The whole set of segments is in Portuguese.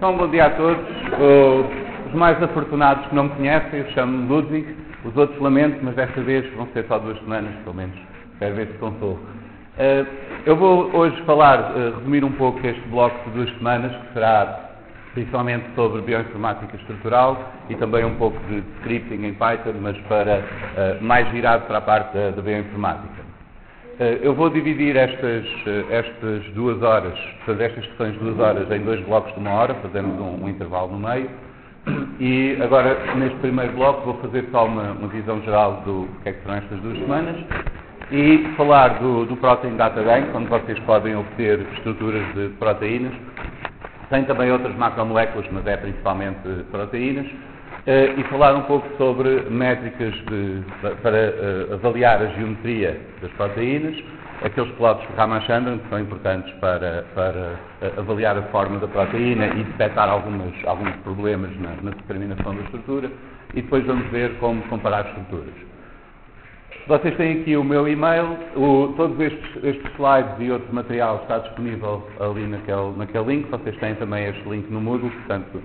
Então, bom dia a todos. Os mais afortunados que não me conhecem, eu chamo-me Ludwig. Os outros lamento, mas desta vez vão ser só 2 semanas, pelo menos. Quero ver se consolo. Eu vou hoje resumir um pouco este bloco de 2 semanas, que será principalmente sobre bioinformática estrutural e também um pouco de scripting em Python, mas mais virado para a parte da bioinformática. Eu vou dividir estas 2 horas, portanto, estas sessões de 2 horas em 2 blocos de 1 hora, fazemos um intervalo no meio. E agora, neste primeiro bloco, vou fazer só uma visão geral do que é que serão estas 2 semanas e falar do Protein Data Bank, onde vocês podem obter estruturas de proteínas. Tem também outras macromoléculas, mas é principalmente proteínas. E falar um pouco sobre métricas para avaliar a geometria das proteínas, aqueles plots de Ramachandran que são importantes para avaliar a forma da proteína e detectar alguns problemas na determinação da estrutura, e depois vamos ver como comparar estruturas. Vocês têm aqui o meu e-mail, todos estes slides e outros material está disponível ali naquele link. Vocês têm também este link no Moodle, portanto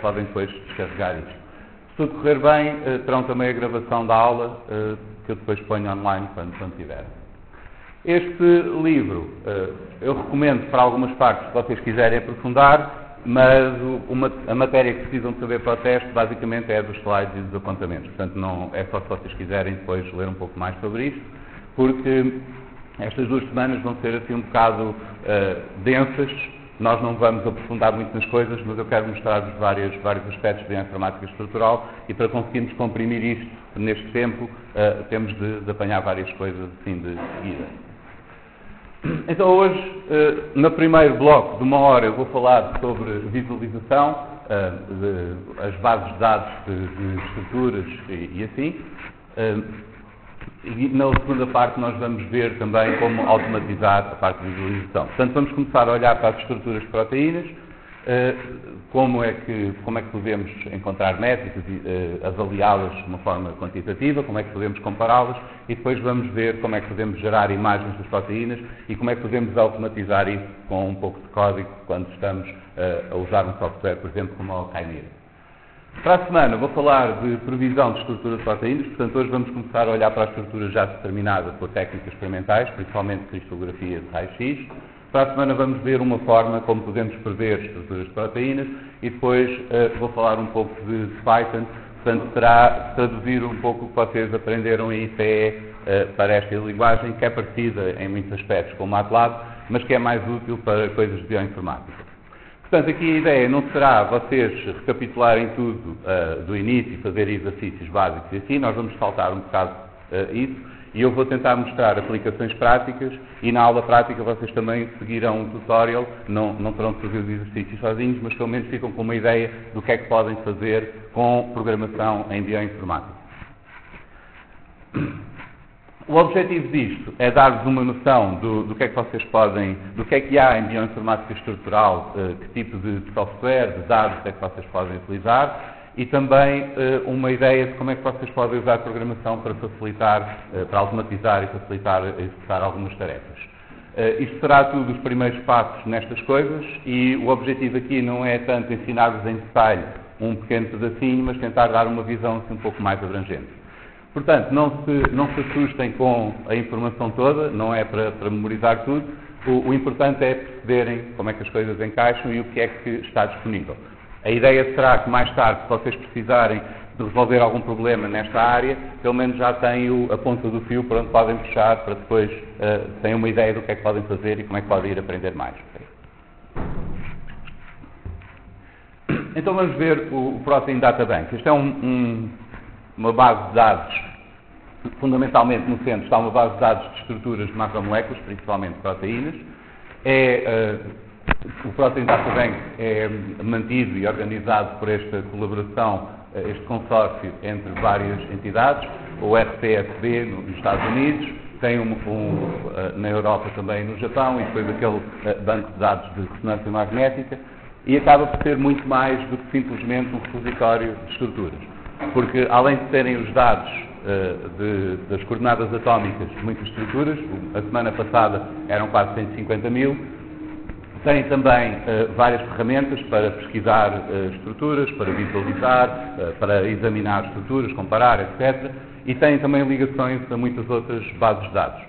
podem depois descarregar isto. Se tudo correr bem, terão também a gravação da aula, que eu depois ponho online quando tiver. Este livro eu recomendo para algumas partes que vocês quiserem aprofundar, mas a matéria que precisam de saber para o teste basicamente é dos slides e dos apontamentos. Portanto, não é só se vocês quiserem depois ler um pouco mais sobre isto, porque estas 2 semanas vão ser assim um bocado densas. Nós não vamos aprofundar muito nas coisas, mas eu quero mostrar-vos vários aspectos de informática estrutural, e para conseguirmos comprimir isto neste tempo, temos de apanhar várias coisas assim de seguida. Então hoje, no primeiro bloco de 1 hora, eu vou falar sobre visualização, as bases de dados de estruturas e assim. E na segunda parte nós vamos ver também como automatizar a parte de visualização. Portanto, vamos começar a olhar para as estruturas de proteínas, como é que podemos encontrar métricas e avaliá-las de uma forma quantitativa, como é que podemos compará-las, e depois vamos ver como é que podemos gerar imagens das proteínas e como é que podemos automatizar isso com um pouco de código quando estamos a usar um software, por exemplo, como o Chimera. Para a semana vou falar de previsão de estrutura de proteínas. Portanto, hoje vamos começar a olhar para a estrutura já determinada por técnicas experimentais, principalmente cristalografia de raio-x. Para a semana vamos ver uma forma como podemos prever estruturas de proteínas, e depois vou falar um pouco de Python. Portanto, será traduzir um pouco o que vocês aprenderam em ICE para esta linguagem, que é parecida em muitos aspectos com o MATLAB, mas que é mais útil para coisas de bioinformática. Portanto, aqui a ideia não será vocês recapitularem tudo do início e fazer exercícios básicos e assim. Nós vamos saltar um bocado isso, e eu vou tentar mostrar aplicações práticas, e na aula prática vocês também seguirão um tutorial. Não terão de fazer os exercícios sozinhos, mas pelo menos ficam com uma ideia do que é que podem fazer com programação em bioinformática. O objetivo disto é dar-vos uma noção do que é que vocês podem, do que é que há em bioinformática estrutural, que tipo de software, de dados é que vocês podem utilizar, e também uma ideia de como é que vocês podem usar a programação para facilitar, para automatizar e facilitar executar algumas tarefas. Isto será tudo os primeiros passos nestas coisas, e o objetivo aqui não é tanto ensinar-vos em detalhe um pequeno pedacinho, mas tentar dar uma visão assim um pouco mais abrangente. Portanto, não se assustem com a informação toda, não é para memorizar tudo. O importante é perceberem como é que as coisas encaixam e o que é que está disponível. A ideia será que mais tarde, se vocês precisarem de resolver algum problema nesta área, pelo menos já têm a ponta do fio para onde podem puxar, para depois terem uma ideia do que é que podem fazer e como é que podem ir aprender mais. Então vamos ver o Protein Data Bank. Isto é uma base de dados, fundamentalmente no centro está uma base de dados de estruturas de macromoléculas, principalmente proteínas. O Protein Data Bank é mantido e organizado por esta colaboração, este consórcio entre várias entidades, o RCSB nos Estados Unidos, tem na Europa também, no Japão, e depois aquele banco de dados de ressonância magnética, e acaba por ser muito mais do que simplesmente um repositório de estruturas. Porque, além de terem os dados das coordenadas atómicas de muitas estruturas, a semana passada eram quase 150 mil, Tem também várias ferramentas para pesquisar estruturas, para visualizar, para examinar estruturas, comparar, etc. E tem também ligações a muitas outras bases de dados.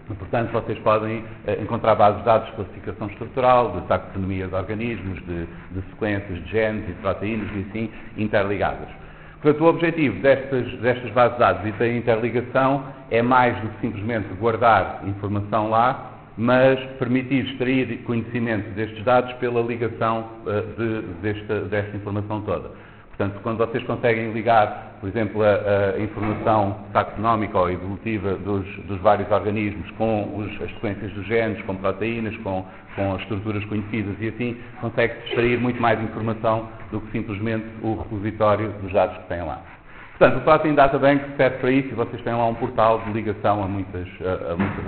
Portanto, vocês podem encontrar bases de dados de classificação estrutural, de taxonomia de organismos, de sequências de genes e de proteínas e assim interligadas. Portanto, o objetivo destas bases de dados e da interligação é mais do que simplesmente guardar informação lá, mas permitir extrair conhecimento destes dados pela ligação desta informação toda. Portanto, quando vocês conseguem ligar, por exemplo, a informação taxonómica ou evolutiva dos vários organismos com as sequências dos genes, com proteínas, com as estruturas conhecidas e assim, consegue-se extrair muito mais informação do que simplesmente o repositório dos dados que têm lá. Portanto, o Protein Data Bank serve para isso e vocês têm lá um portal de ligação a muitas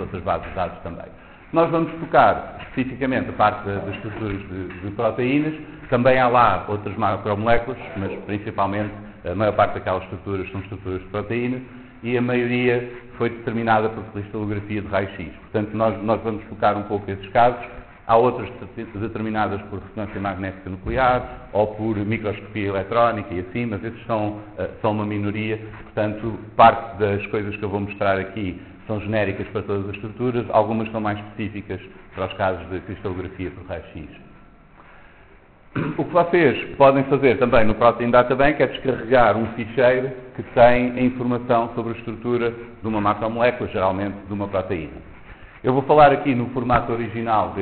outras bases de dados também. Nós vamos focar especificamente a parte das estruturas de proteínas. Também há lá outras macromoléculas, mas principalmente a maior parte daquelas estruturas são estruturas de proteínas e a maioria foi determinada por cristalografia de raio-x. Portanto, nós vamos focar um pouco esses casos. Há outras determinadas por ressonância magnética nuclear ou por microscopia eletrónica e assim, mas esses são uma minoria. Portanto, parte das coisas que eu vou mostrar aqui são genéricas para todas as estruturas, algumas são mais específicas para os casos de cristalografia por raio-x. O que vocês podem fazer também no Protein Data Bank é descarregar um ficheiro que tem a informação sobre a estrutura de uma macromolécula, geralmente de uma proteína. Eu vou falar aqui no formato original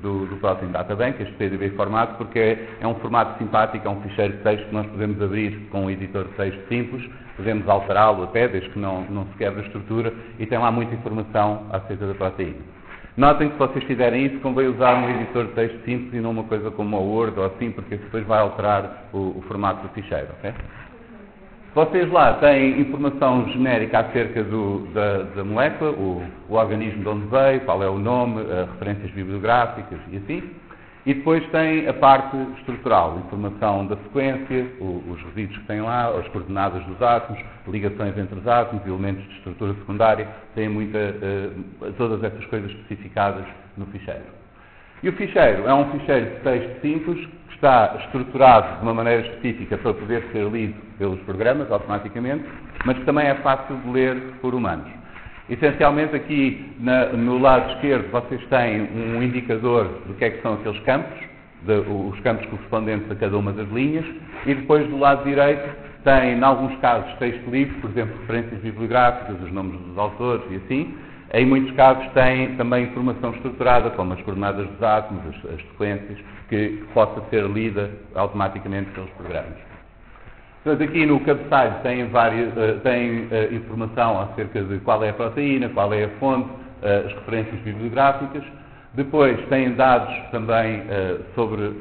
do Protein Data Bank, este PDB formato, porque é um formato simpático, é um ficheiro de texto que nós podemos abrir com um editor de texto simples, podemos alterá-lo até, desde que não se quebre a estrutura, e tem lá muita informação acerca da proteína. Notem que se vocês fizerem isso, convém usar um editor de texto simples e não uma coisa como o Word ou assim, porque depois vai alterar o formato do ficheiro, ok? Vocês lá têm informação genérica acerca da molécula, o organismo de onde veio, qual é o nome, referências bibliográficas e assim. E depois tem a parte estrutural, informação da sequência, os resíduos que têm lá, as coordenadas dos átomos, ligações entre os átomos, elementos de estrutura secundária, tem todas essas coisas especificadas no ficheiro. E o ficheiro é um ficheiro de texto simples, que está estruturado de uma maneira específica para poder ser lido pelos programas automaticamente, mas que também é fácil de ler por humanos. Essencialmente aqui no lado esquerdo vocês têm um indicador do que são aqueles campos, os campos correspondentes a cada uma das linhas, e depois do lado direito tem, em alguns casos, texto livre, por exemplo, referências bibliográficas, os nomes dos autores e assim. Em muitos casos tem também informação estruturada, como as coordenadas dos átomos, as sequências, que possa ser lida automaticamente pelos programas. Portanto, aqui no cabeçalho tem informação acerca de qual é a proteína, qual é a fonte, as referências bibliográficas. Depois tem dados também sobre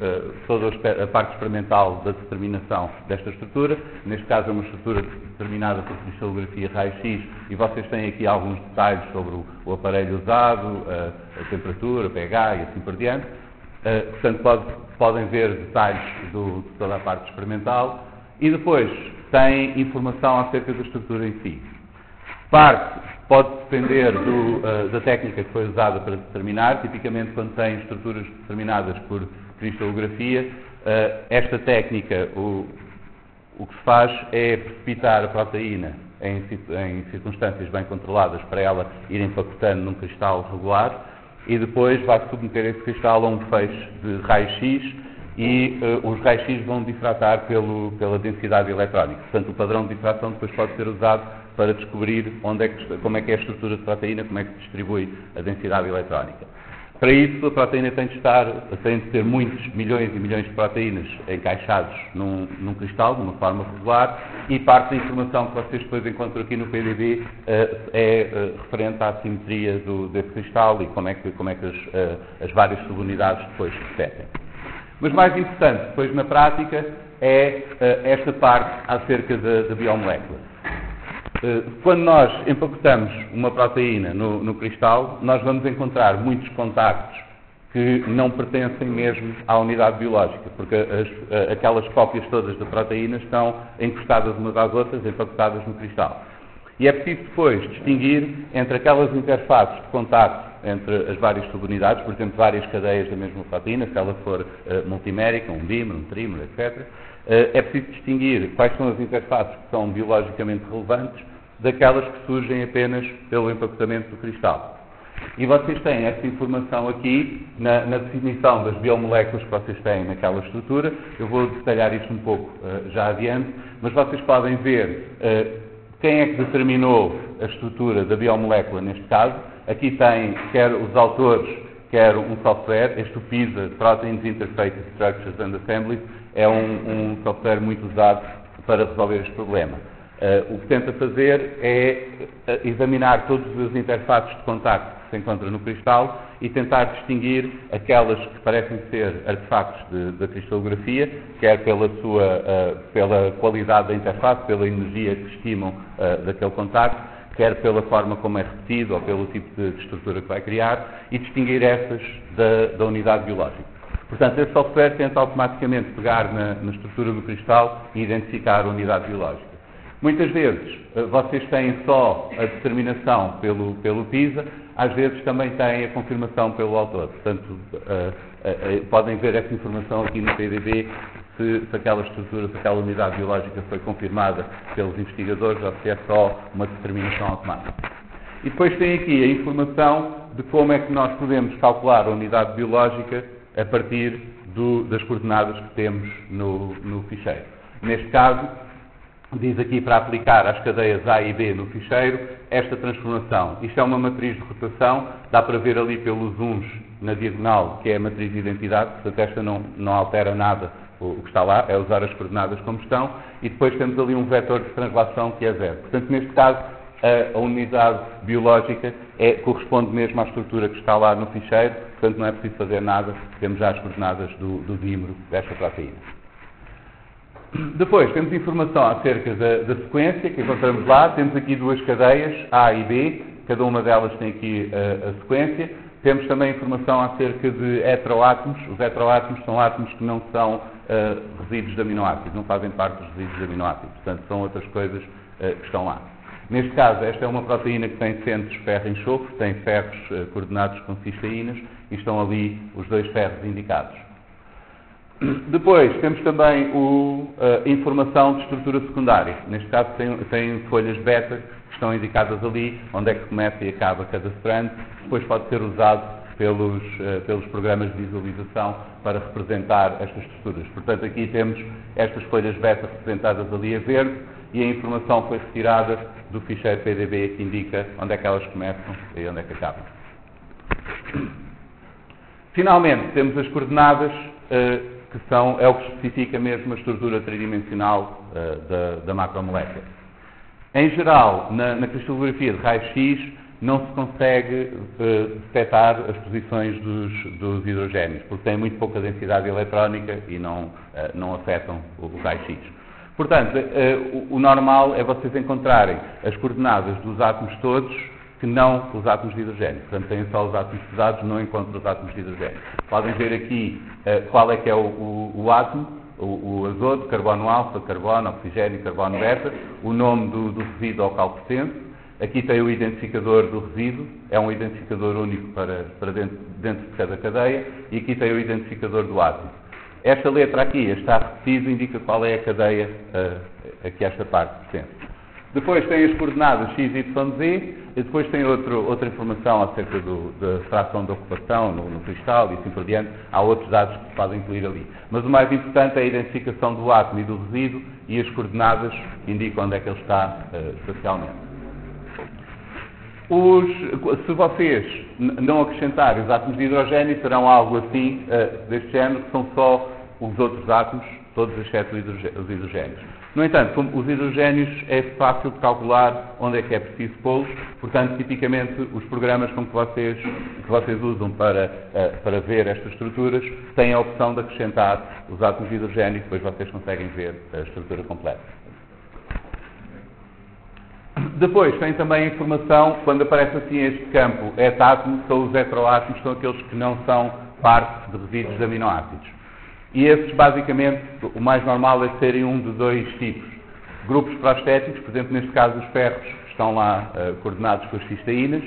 toda a parte experimental da determinação desta estrutura. Neste caso é uma estrutura determinada por cristalografia raio-x e vocês têm aqui alguns detalhes sobre o aparelho usado, a temperatura, o pH e assim por diante. Portanto, podem ver detalhes de toda a parte experimental. E depois tem informação acerca da estrutura em si. Pode depender da técnica que foi usada para determinar. Tipicamente, quando tem estruturas determinadas por cristalografia, esta técnica, o que se faz é precipitar a proteína em circunstâncias bem controladas para ela ir empacotando num cristal regular e depois vai submeter esse cristal a um feixe de raio-x e os raios-x vão difratar pela densidade eletrónica. Portanto, o padrão de difração depois pode ser usado para descobrir como é que é a estrutura de proteína, como é que se distribui a densidade eletrónica. Para isso, a proteína tem de ter muitos milhões e milhões de proteínas encaixados num cristal, de uma forma regular, e parte da informação que vocês depois encontram aqui no PDB é referente à simetria desse cristal e como é que as várias subunidades depois se repetem. Mas mais importante, depois na prática, é esta parte acerca da biomolécula. Quando nós empacotamos uma proteína no cristal, nós vamos encontrar muitos contactos que não pertencem mesmo à unidade biológica, porque aquelas cópias todas da proteína estão encostadas umas às outras, empacotadas no cristal. E é preciso depois distinguir entre aquelas interfaces de contacto entre as várias subunidades, por exemplo, várias cadeias da mesma proteína, se ela for multimérica, um dímero, um trímero, etc. É preciso distinguir quais são as interfaces que são biologicamente relevantes daquelas que surgem apenas pelo empacotamento do cristal. E vocês têm essa informação aqui na definição das biomoléculas que vocês têm naquela estrutura. Eu vou detalhar isto um pouco já adiante, mas vocês podem ver quem é que determinou a estrutura da biomolécula neste caso. Aqui tem quer os autores, quer um software. Este PISA, Proteins Interface Structures and Assemblies, é um software muito usado para resolver este problema. O que tenta fazer é examinar todas as interfaces de contacto que se encontram no cristal e tentar distinguir aquelas que parecem ser artefactos da cristalografia, quer pela qualidade da interface, pela energia que estimam daquele contacto, quer pela forma como é repetido ou pelo tipo de estrutura que vai criar, e distinguir essas da unidade biológica. Portanto, esse software tenta automaticamente pegar na estrutura do cristal e identificar a unidade biológica. Muitas vezes vocês têm só a determinação pelo PISA, às vezes também têm a confirmação pelo autor. Portanto, podem ver essa informação aqui no PDB, se aquela estrutura, se aquela unidade biológica foi confirmada pelos investigadores ou se é só uma determinação automática. E depois tem aqui a informação de como é que nós podemos calcular a unidade biológica a partir das coordenadas que temos no ficheiro. Neste caso, diz aqui para aplicar às cadeias A e B no ficheiro esta transformação. Isto é uma matriz de rotação, dá para ver ali pelos uns na diagonal, que é a matriz de identidade, portanto esta não altera nada o que está lá, é usar as coordenadas como estão, e depois temos ali um vetor de translação que é 0. Portanto, neste caso, a unidade biológica corresponde mesmo à estrutura que está lá no ficheiro, portanto não é preciso fazer nada, temos já as coordenadas do dímero desta proteína. Depois temos informação acerca da sequência que encontramos lá. Temos aqui duas cadeias, A e B, cada uma delas tem aqui a sequência. Temos também informação acerca de heteroátomos. Os heteroátomos são átomos que não são resíduos de aminoácidos, não fazem parte dos resíduos de aminoácidos, portanto são outras coisas que estão lá. Neste caso, esta é uma proteína que tem centros ferro-enxofre, tem ferros coordenados com cisteínas e estão ali os dois ferros indicados. Depois temos também informação de estrutura secundária. Neste caso tem folhas beta que estão indicadas ali, onde é que começa e acaba cada strand. Depois pode ser usado pelos programas de visualização para representar estas estruturas. Portanto, aqui temos estas folhas beta representadas ali a verde e a informação foi retirada do ficheiro PDB que indica onde é que elas começam e onde é que acabam. Finalmente, temos as coordenadas que é o que especifica mesmo a estrutura tridimensional da macromolécula. Em geral, na cristalografia de raio-x, não se consegue detectar as posições dos hidrogénios, porque têm muito pouca densidade eletrónica e não afetam o raio-x. Portanto, o normal é vocês encontrarem as coordenadas dos átomos todos, que não os átomos de hidrogênio. Portanto, têm só os átomos pesados, não encontram os átomos de hidrogênio. Podem ver aqui qual é que é o átomo, o azoto, carbono alfa, carbono, oxigênio, carbono beta, o nome do resíduo ao qual pertence. Aqui tem o identificador do resíduo, é um identificador único para dentro de cada cadeia, e aqui tem o identificador do átomo. Esta letra aqui, está repetida, indica qual é a cadeia a que esta parte pertence. Depois tem as coordenadas x, y, z, e depois tem outra informação acerca da fração de ocupação no cristal e assim por diante. Há outros dados que se podem incluir ali. Mas o mais importante é a identificação do átomo e do resíduo, e as coordenadas indicam onde é que ele está espacialmente. Se vocês não acrescentarem os átomos de hidrogênio, serão algo assim, deste género, que são só os outros átomos, todos exceto os hidrogénios. No entanto, como os hidrogénios é fácil de calcular onde é que é preciso pô-los, portanto, tipicamente, os programas que vocês usam para ver estas estruturas têm a opção de acrescentar os átomos de hidrogênio, depois vocês conseguem ver a estrutura completa. Depois tem também a informação, quando aparece assim este campo hetátomo, são os heteroátomos, são aqueles que não são parte de resíduos de aminoácidos. E esses, basicamente, o mais normal é serem um de dois tipos. Grupos prostéticos, por exemplo, neste caso os ferros, que estão lá coordenados com as cisteínas,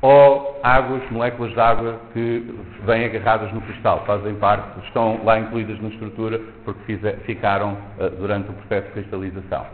ou águas, moléculas de água que vêm agarradas no cristal, fazem parte, estão lá incluídas na estrutura porque ficaram durante o processo de cristalização.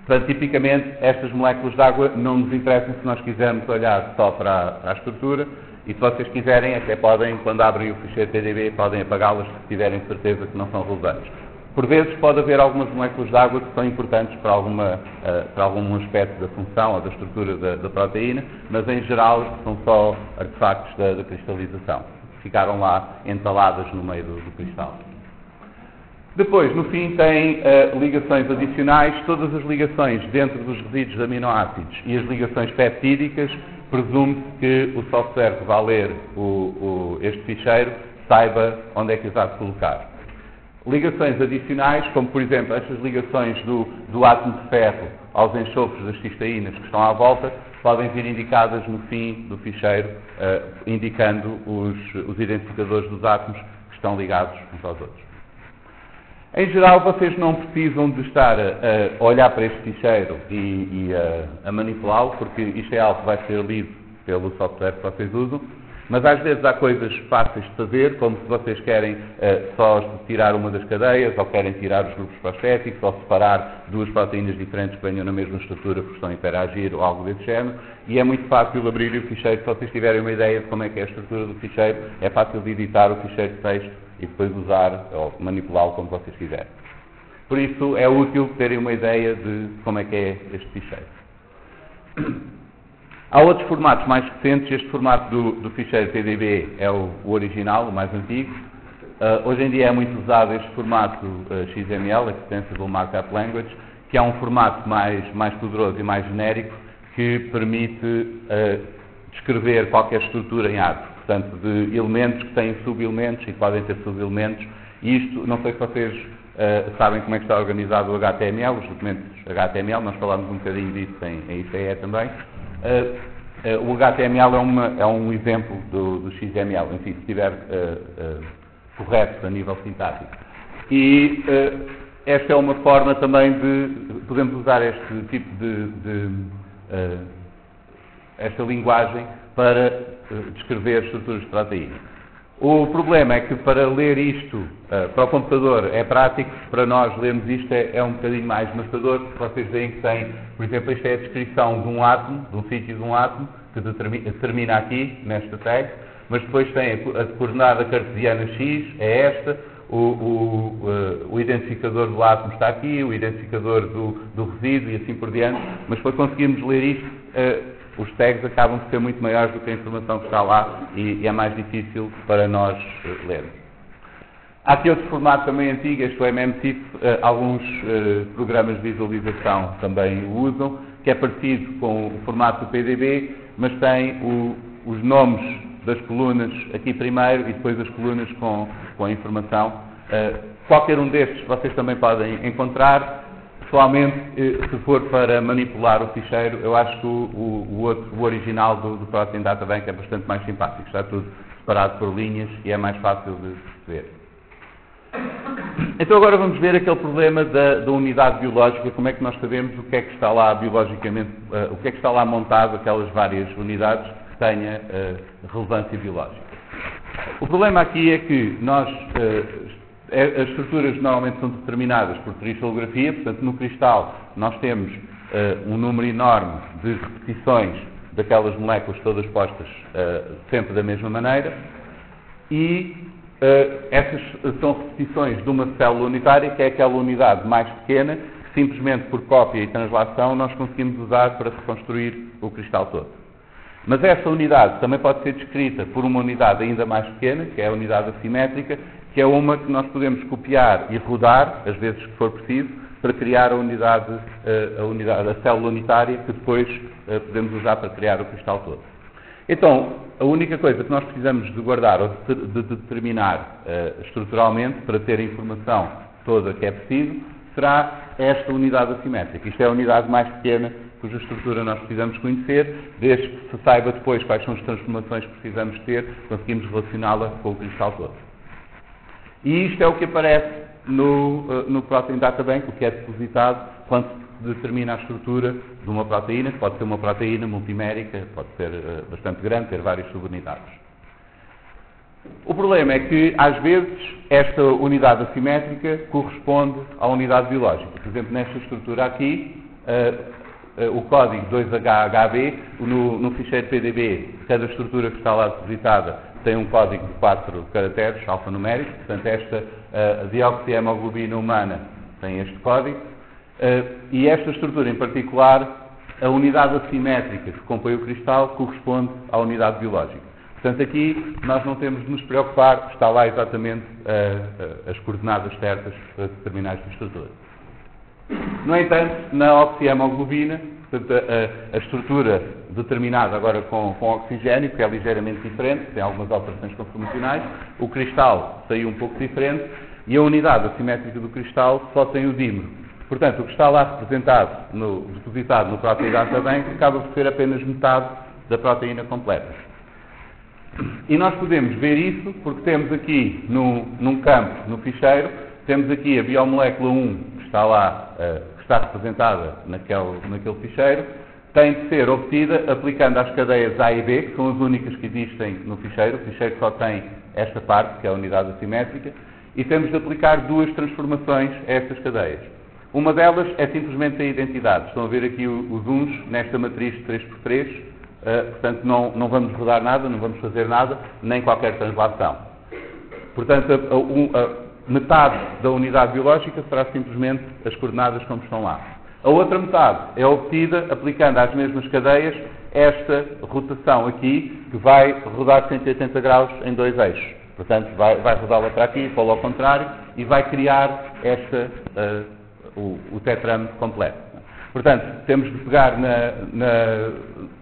Portanto, tipicamente, estas moléculas de água não nos interessam se nós quisermos olhar só para a estrutura, e se vocês quiserem, até podem, quando abrem o ficheiro PDB, podem apagá-las se tiverem certeza que não são relevantes. Por vezes pode haver algumas moléculas de água que são importantes para algum aspecto da função ou da estrutura da proteína, mas em geral são só artefactos da cristalização. Ficaram lá entaladas no meio do cristal. Depois, no fim, tem ligações adicionais. Todas as ligações dentro dos resíduos de aminoácidos e as ligações peptídicas, presume-se que o software que vai ler este ficheiro saiba onde é que os há de colocar. Ligações adicionais, como por exemplo estas ligações do átomo de ferro aos enxofres das cisteínas que estão à volta, podem vir indicadas no fim do ficheiro, indicando os identificadores dos átomos que estão ligados uns aos outros. Em geral, vocês não precisam de estar a olhar para este ficheiro e a manipulá-lo, porque isto é algo que vai ser lido pelo software que vocês usam. Mas às vezes há coisas fáceis de fazer, como se vocês querem só tirar uma das cadeias, ou querem tirar os grupos prostéticos, ou separar duas proteínas diferentes que venham na mesma estrutura porque estão a interagir, ou algo desse género. E é muito fácil abrir o ficheiro, se vocês tiverem uma ideia de como é que é a estrutura do ficheiro, é fácil de editar o ficheiro de texto e depois usar ou manipulá-lo como vocês quiserem. Por isso é útil terem uma ideia de como é que é este ficheiro. Há outros formatos mais recentes. Este formato do ficheiro PDB é o original, o mais antigo. Hoje em dia é muito usado este formato XML, Extensible Markup Language, que é um formato mais poderoso e mais genérico, que permite descrever qualquer estrutura em árvore. Portanto, de elementos que têm subelementos e podem ter subelementos. E isto, não sei se vocês sabem como é que está organizado o HTML, os documentos HTML, nós falámos um bocadinho disso em ICE também. O HTML é um exemplo do XML, enfim, se estiver correto a nível sintático. E esta é uma forma também de podemos usar este tipo esta linguagem para descrever estruturas de proteína. O problema é que para ler isto para o computador é prático, para nós lermos isto é um bocadinho mais maçador, porque vocês veem que tem, por exemplo, isto é a descrição de um átomo, de um sítio de um átomo, que termina aqui, nesta tag, mas depois tem a coordenada cartesiana X, é esta, o identificador do átomo está aqui, o identificador do resíduo e assim por diante, mas para conseguirmos ler isto, os tags acabam por ser muito maiores do que a informação que está lá e é mais difícil para nós lermos. Há aqui outro formato também antigo, este é o MMSIF, alguns programas de visualização também o usam, que é parecido com o formato do PDB, mas tem os nomes das colunas aqui primeiro e depois as colunas com a informação. Qualquer um destes vocês também podem encontrar. Pessoalmente, se for para manipular o ficheiro, eu acho que o original do Protein Data Bank é bastante mais simpático. Está tudo separado por linhas e é mais fácil de perceber. Então agora vamos ver aquele problema da unidade biológica, como é que nós sabemos o que é que está lá biologicamente, o que é que está lá montado, aquelas várias unidades que tenha relevância biológica. O problema aqui é que as estruturas normalmente são determinadas por cristalografia, portanto no cristal nós temos um número enorme de repetições daquelas moléculas todas postas sempre da mesma maneira e essas são repetições de uma célula unitária, que é aquela unidade mais pequena, que simplesmente por cópia e translação nós conseguimos usar para reconstruir o cristal todo. Mas essa unidade também pode ser descrita por uma unidade ainda mais pequena, que é a unidade assimétrica, que é uma que nós podemos copiar e rodar, às vezes que for preciso, para criar a célula unitária, que depois podemos usar para criar o cristal todo. Então, a única coisa que nós precisamos de guardar ou de determinar estruturalmente, para ter a informação toda que é preciso, será esta unidade assimétrica. Isto é a unidade mais pequena cuja estrutura nós precisamos conhecer, desde que se saiba depois quais são as transformações que precisamos ter, conseguimos relacioná-la com o cristal todo. E isto é o que aparece no Protein Data Bank, o que é depositado quando se determina a estrutura de uma proteína, que pode ser uma proteína multimérica, pode ser bastante grande, ter várias subunidades. O problema é que, às vezes, esta unidade assimétrica corresponde à unidade biológica. Por exemplo, nesta estrutura aqui, o código 2HHB, no ficheiro PDB, cada estrutura que está lá depositada tem um código de 4 caracteres alfanuméricos. Portanto, esta deoxihemoglobina humana tem este código. E esta estrutura em particular, a unidade assimétrica que compõe o cristal corresponde à unidade biológica. Portanto, aqui nós não temos de nos preocupar, está lá exatamente as coordenadas certas para determinar esta estrutura. No entanto, na oxihemoglobina, portanto, a estrutura determinada agora com oxigênio, que é ligeiramente diferente, tem algumas alterações conformacionais, o cristal saiu um pouco diferente e a unidade assimétrica do cristal só tem o dímero. Portanto, o que está lá representado, depositado no Protein Data Bank, acaba por ser apenas metade da proteína completa. E nós podemos ver isso porque temos aqui num campo, no ficheiro, temos aqui a biomolécula 1, que está lá, que está representada naquele ficheiro, tem de ser obtida aplicando às cadeias A e B, que são as únicas que existem no ficheiro. O ficheiro só tem esta parte, que é a unidade assimétrica, e temos de aplicar duas transformações a estas cadeias. Uma delas é simplesmente a identidade. Estão a ver aqui os uns nesta matriz 3x3, portanto não vamos rodar nada, não vamos fazer nada, nem qualquer translação. Portanto, a metade da unidade biológica será simplesmente as coordenadas como estão lá. A outra metade é obtida aplicando às mesmas cadeias esta rotação aqui, que vai rodar 180 graus em dois eixos. Portanto, vai rodá-la para aqui, para o contrário, e vai criar o tetrâmero completo. Portanto, temos de pegar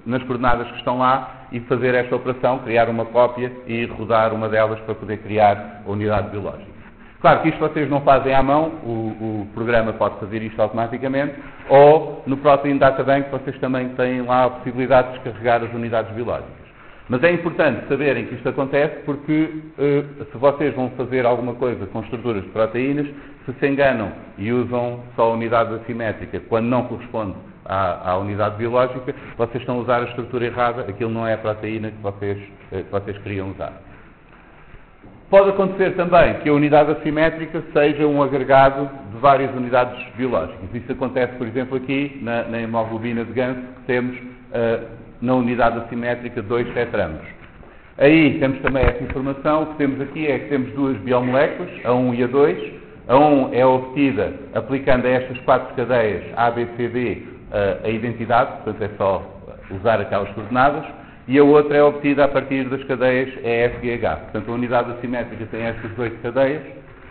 nas coordenadas que estão lá e fazer esta operação, criar uma cópia e rodar uma delas para poder criar a unidade biológica. Claro que isto vocês não fazem à mão, o programa pode fazer isto automaticamente, ou no Protein Data Bank vocês também têm lá a possibilidade de descarregar as unidades biológicas. Mas é importante saberem que isto acontece porque se vocês vão fazer alguma coisa com estruturas de proteínas, se enganam e usam só a unidade assimétrica quando não corresponde à unidade biológica, vocês estão a usar a estrutura errada, aquilo não é a proteína que vocês queriam usar. Pode acontecer também que a unidade assimétrica seja um agregado de várias unidades biológicas. Isso acontece, por exemplo, aqui na hemoglobina de ganso, que temos na unidade assimétrica 2 tetrámeros. Aí temos também essa informação. O que temos aqui é que temos duas biomoléculas, a 1 e a 2. A 1 é obtida aplicando a estas 4 cadeias A, B, C, D a identidade, portanto é só usar aquelas coordenadas, e a outra é obtida a partir das cadeias E, F e H. Portanto, a unidade assimétrica tem estas 8 cadeias,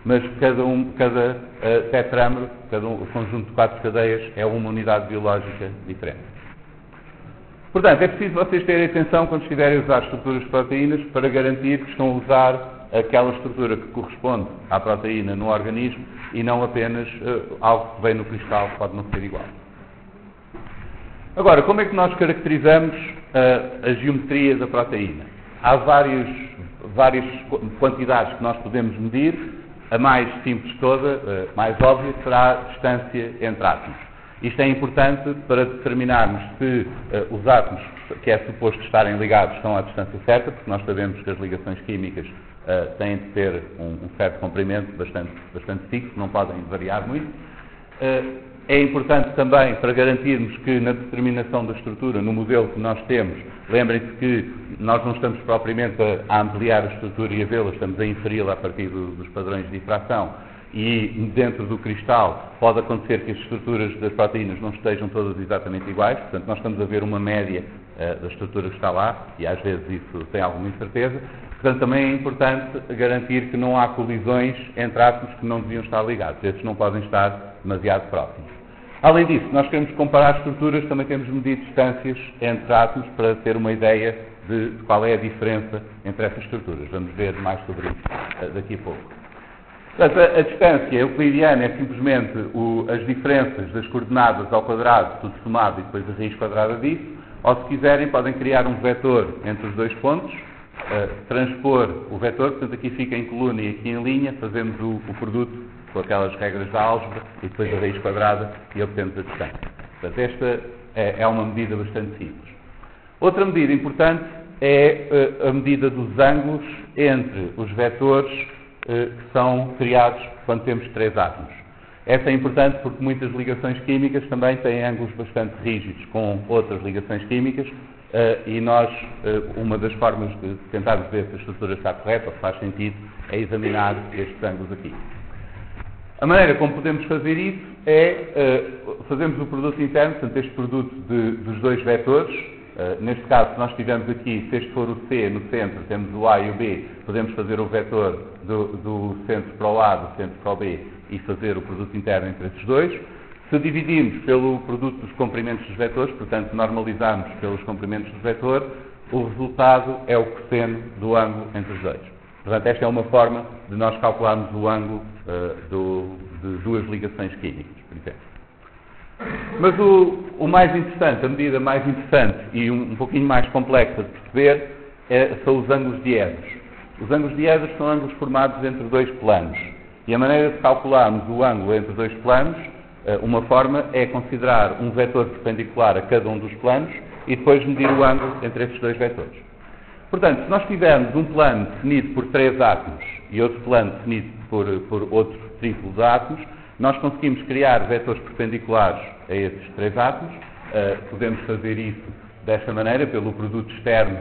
mas cada tetrâmero, o conjunto de 4 cadeias, é uma unidade biológica diferente. Portanto, é preciso vocês terem atenção quando estiverem a usar estruturas de proteínas para garantir que estão a usar aquela estrutura que corresponde à proteína no organismo e não apenas algo que vem no cristal, que pode não ser igual. Agora, como é que nós caracterizamos a geometria da proteína? Há várias quantidades que nós podemos medir. A mais simples de toda, mais óbvia, será a distância entre átomos. Isto é importante para determinarmos se os átomos que é suposto estarem ligados estão à distância certa, porque nós sabemos que as ligações químicas têm de ter um certo comprimento bastante fixo, não podem variar muito. É importante também para garantirmos que na determinação da estrutura, no modelo que nós temos, lembrem-se que nós não estamos propriamente a ampliar a estrutura e a vê-la, estamos a inferi-la a partir dos padrões de difração, e dentro do cristal pode acontecer que as estruturas das proteínas não estejam todas exatamente iguais, portanto nós estamos a ver uma média da estrutura que está lá, e às vezes isso tem alguma incerteza. Portanto, também é importante garantir que não há colisões entre átomos que não deviam estar ligados. Esses não podem estar demasiado próximos. Além disso, nós queremos comparar estruturas, também temos de medir distâncias entre átomos para ter uma ideia de qual é a diferença entre essas estruturas. Vamos ver mais sobre isso daqui a pouco. Portanto, a distância euclidiana é simplesmente as diferenças das coordenadas ao quadrado, tudo somado, e depois a raiz quadrada disso. Ou, se quiserem, podem criar um vetor entre os dois pontos, transpor o vetor, portanto aqui fica em coluna e aqui em linha, fazemos o produto com aquelas regras da álgebra e depois a raiz quadrada e obtemos a distância. Portanto, esta é uma medida bastante simples. Outra medida importante é a medida dos ângulos entre os vetores que são criados quando temos 3 átomos. Essa é importante porque muitas ligações químicas também têm ângulos bastante rígidos com outras ligações químicas e nós, uma das formas de tentarmos ver se a estrutura está correta ou se faz sentido, é examinar estes ângulos aqui. A maneira como podemos fazer isso é fazermos o produto interno, portanto este produto dos 2 vetores. Neste caso, se nós tivermos aqui, se este for o C no centro, temos o A e o B, podemos fazer o vetor do centro para o A, do centro para o B e fazer o produto interno entre esses dois. Se dividirmos pelo produto dos comprimentos dos vetores, portanto normalizarmos pelos comprimentos do vetor, o resultado é o cosseno do ângulo entre os dois. Portanto, esta é uma forma de nós calcularmos o ângulo de 2 ligações químicas, por exemplo. Mas o mais interessante, a medida mais interessante e um pouquinho mais complexa de perceber são os ângulos diedros. Os ângulos diedros são ângulos formados entre 2 planos. E a maneira de calcularmos o ângulo entre 2 planos, uma forma é considerar um vetor perpendicular a cada um dos planos e depois medir o ângulo entre esses 2 vetores. Portanto, se nós tivermos um plano definido por 3 átomos e outro plano definido por outro triplo de átomos, nós conseguimos criar vetores perpendiculares a esses 3 átomos. Podemos fazer isso desta maneira, pelo produto externo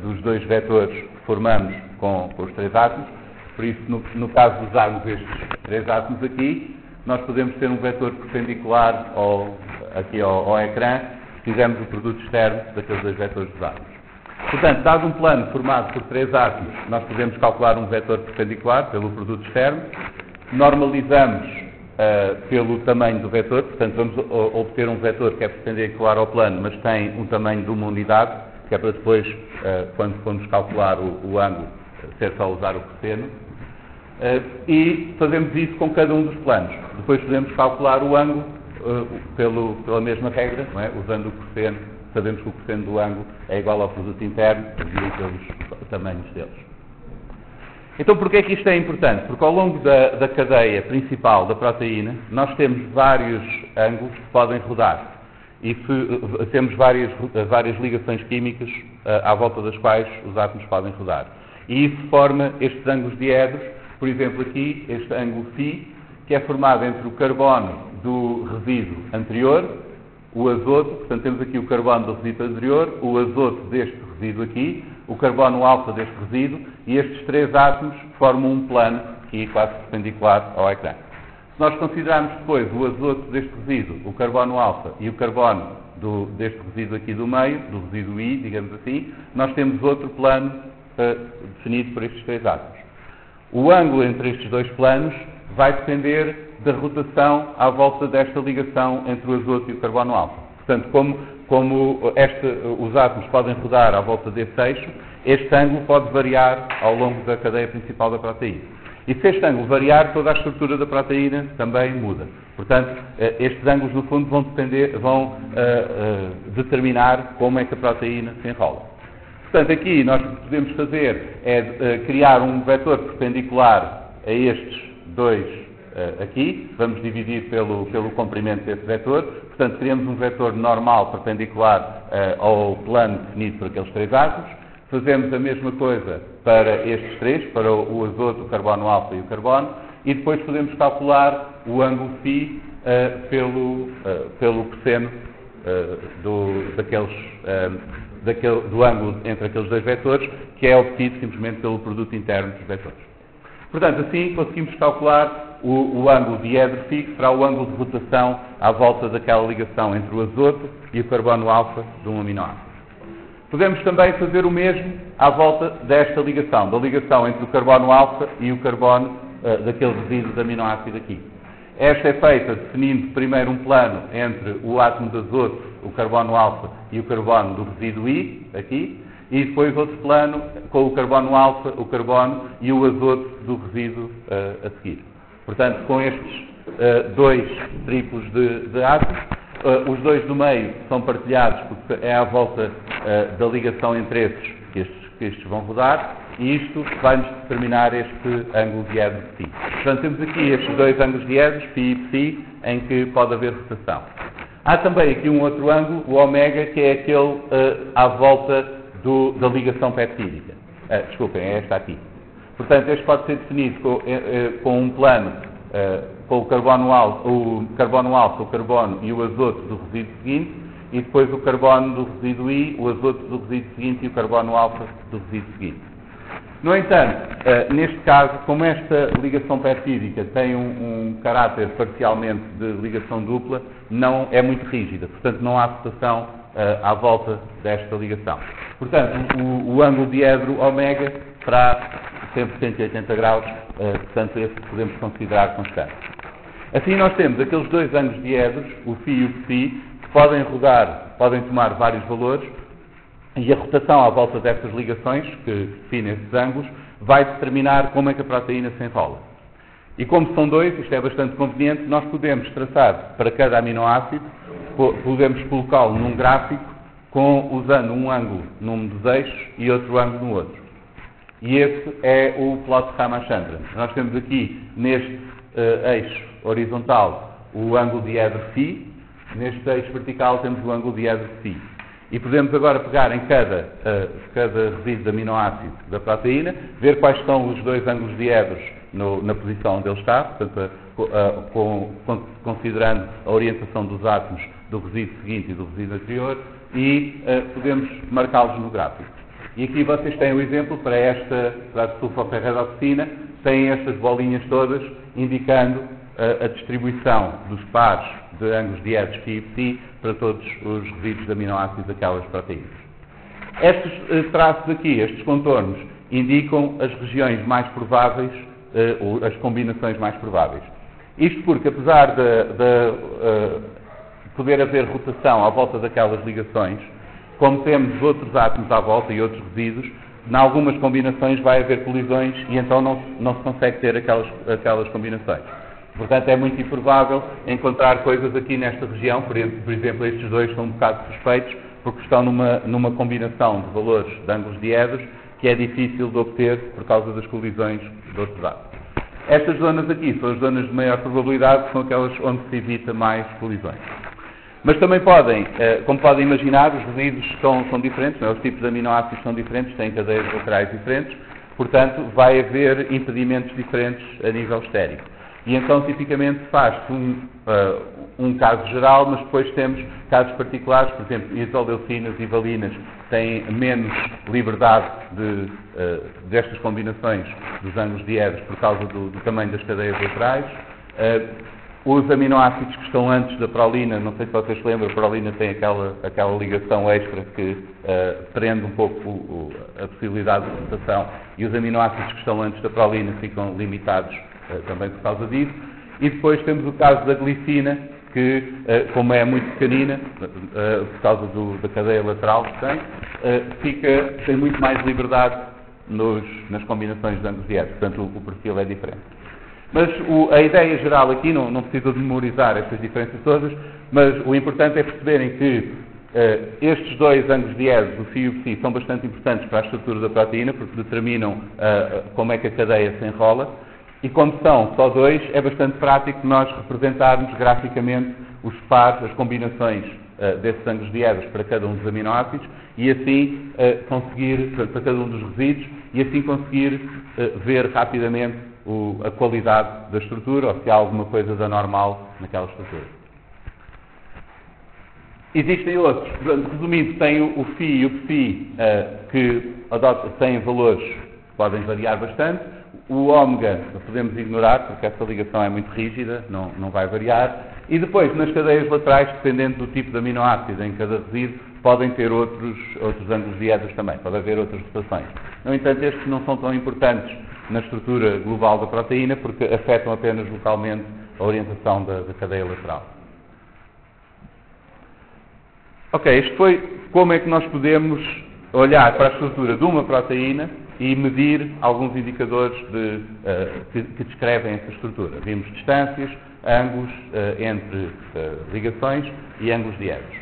dos 2 vetores que formamos com os 3 átomos. Por isso, no caso de usarmos estes 3 átomos aqui, nós podemos ter um vetor perpendicular aqui ao ecrã, se fizermos o produto externo daqueles 2 vetores dos átomos. Portanto, dado um plano formado por 3 átomos, nós podemos calcular um vetor perpendicular pelo produto externo, normalizamos pelo tamanho do vetor, portanto vamos obter um vetor que é perpendicular ao plano, mas tem um tamanho de uma unidade, que é para depois, quando formos calcular o ângulo, ser só usar o cosseno. E fazemos isso com cada um dos planos. Depois podemos calcular o ângulo pela mesma regra, não é? Usando o cosseno, sabemos que o cosseno do ângulo é igual ao produto interno, dividido pelos tamanhos deles. Então, porquê é que isto é importante? Porque ao longo da cadeia principal da proteína, nós temos vários ângulos que podem rodar. E temos várias ligações químicas à volta das quais os átomos podem rodar. E isso forma estes ângulos diedros, por exemplo aqui, este ângulo φ, que é formado entre o carbono do resíduo anterior, o azoto, portanto temos aqui o carbono do resíduo anterior, o azoto deste resíduo aqui, o carbono alfa deste resíduo, e estes 3 átomos formam um plano aqui quase perpendicular ao ecrã. Se nós considerarmos depois o azoto deste resíduo, o carbono alfa e o carbono deste resíduo aqui do meio, do resíduo I, digamos assim, nós temos outro plano definido por estes 3 átomos. O ângulo entre estes 2 planos vai depender da rotação à volta desta ligação entre o azoto e o carbono alfa. Portanto, como os átomos podem rodar à volta desse eixo, este ângulo pode variar ao longo da cadeia principal da proteína. E se este ângulo variar, toda a estrutura da proteína também muda. Portanto, estes ângulos, no fundo, vão determinar como é que a proteína se enrola. Portanto, aqui nós podemos fazer é criar um vetor perpendicular a estes 2 aqui. Vamos dividir pelo comprimento desse vetor. Portanto, criamos um vetor normal perpendicular ao plano definido por aqueles 3 átomos. Fazemos a mesma coisa para estes 3, para o azoto, o carbono alfa e o carbono, e depois podemos calcular o ângulo φ pelo cosseno do ângulo entre aqueles 2 vetores, que é obtido simplesmente pelo produto interno dos vetores. Portanto, assim conseguimos calcular o ângulo diedro φ, que será o ângulo de rotação à volta daquela ligação entre o azoto e o carbono alfa de um aminoácido. Podemos também fazer o mesmo à volta desta ligação, da ligação entre o carbono alfa e o carbono daquele resíduo de aminoácido aqui. Esta é feita definindo primeiro um plano entre o átomo de azoto, o carbono alfa, e o carbono do resíduo I, aqui, e depois outro plano com o carbono alfa, o carbono e o azoto do resíduo a seguir. Portanto, com estes 2 triplos de átomos, os 2 do meio são partilhados porque é à volta da ligação entre esses que estes vão rodar, e isto vai-nos determinar este ângulo diedro de φ. Portanto, temos aqui estes dois ângulos diedros, φ e φ, em que pode haver rotação. Há também aqui um outro ângulo, o ω, que é aquele à volta da ligação peptídica. Desculpem, é esta aqui. Portanto, este pode ser definido com um plano com o carbono alfa, o carbono e o azoto do resíduo seguinte, e depois o carbono do resíduo I, o azoto do resíduo seguinte e o carbono alfa do resíduo seguinte. No entanto, neste caso, como esta ligação peptídica tem um caráter parcialmente de ligação dupla, não é muito rígida, portanto não há rotação à volta desta ligação. Portanto, o ângulo diedro ω será sempre 180 graus, portanto esse podemos considerar constante. Assim nós temos aqueles dois ângulos diedros, o φ e o φ, que podem rodar, podem tomar vários valores, e a rotação à volta destas ligações, que definem esses ângulos, vai determinar como é que a proteína se enrola. E como são dois, isto é bastante conveniente, nós podemos traçar para cada aminoácido, podemos colocá-lo num gráfico usando um ângulo num dos eixos e outro ângulo no outro. E esse é o plot Ramachandran. Nós temos aqui neste eixo horizontal o ângulo diedro φ, neste eixo vertical temos o ângulo diedro φ. E podemos agora pegar em cada resíduo de aminoácido da proteína, ver quais são os dois ângulos diedros na posição onde ele está, portanto, considerando a orientação dos átomos do resíduo seguinte e do resíduo anterior, e podemos marcá-los no gráfico. E aqui vocês têm o exemplo para a sulfoferredoxina, têm estas bolinhas todas indicando a distribuição dos pares de ângulos diedros φ e φ para todos os resíduos de aminoácidos daquelas proteínas. Estes traços aqui, estes contornos, indicam as regiões mais prováveis, ou as combinações mais prováveis. Isto porque, apesar de poder haver rotação à volta daquelas ligações, como temos outros átomos à volta e outros resíduos, em algumas combinações vai haver colisões e então não se consegue ter aquelas combinações. Portanto, é muito improvável encontrar coisas aqui nesta região, por exemplo, estes dois são um bocado suspeitos, porque estão numa combinação de valores de ângulos diedros que é difícil de obter por causa das colisões de outros átomos. Estas zonas aqui são as zonas de maior probabilidade, que são aquelas onde se evita mais colisões. Mas também como podem imaginar, os resíduos são diferentes, não é? Os tipos de aminoácidos são diferentes, têm cadeias laterais diferentes, portanto, vai haver impedimentos diferentes a nível estérico. E então, tipicamente, faz-se um caso geral, mas depois temos casos particulares, por exemplo, isoleucinas e valinas têm menos liberdade destas combinações dos ângulos diedros por causa do tamanho das cadeias laterais. Os aminoácidos que estão antes da prolina, não sei se vocês se lembram, a prolina tem aquela ligação extra que prende um pouco a possibilidade de rotação, e os aminoácidos que estão antes da prolina ficam limitados também por causa disso. E depois temos o caso da glicina, que, como é muito pequenina, por causa da cadeia lateral que tem muito mais liberdade nas combinações de ângulos diedros, portanto o perfil é diferente. Mas a ideia geral aqui, não precisa de memorizar estas diferenças todas, mas o importante é perceberem que estes dois ângulos diedros, o φ e o φ, são bastante importantes para a estrutura da proteína, porque determinam como é que a cadeia se enrola. E como são só dois, é bastante prático nós representarmos graficamente os pares, as combinações desses ângulos diedros para cada um dos aminoácidos e assim conseguir, para cada um dos resíduos, e assim conseguir ver rapidamente a qualidade da estrutura ou se há alguma coisa de anormal naquela estrutura. Existem outros, resumindo, tem o φ e o φ que têm valores que podem variar bastante. O ômega podemos ignorar, porque essa ligação é muito rígida, não vai variar. E depois, nas cadeias laterais, dependendo do tipo de aminoácido em cada resíduo, podem ter outros ângulos diedros também, pode haver outras rotações. No entanto, estes não são tão importantes na estrutura global da proteína, porque afetam apenas localmente a orientação da cadeia lateral. Ok, isto foi como é que nós podemos olhar para a estrutura de uma proteína e medir alguns indicadores que descrevem essa estrutura. Vimos distâncias, ângulos entre ligações e ângulos diedros.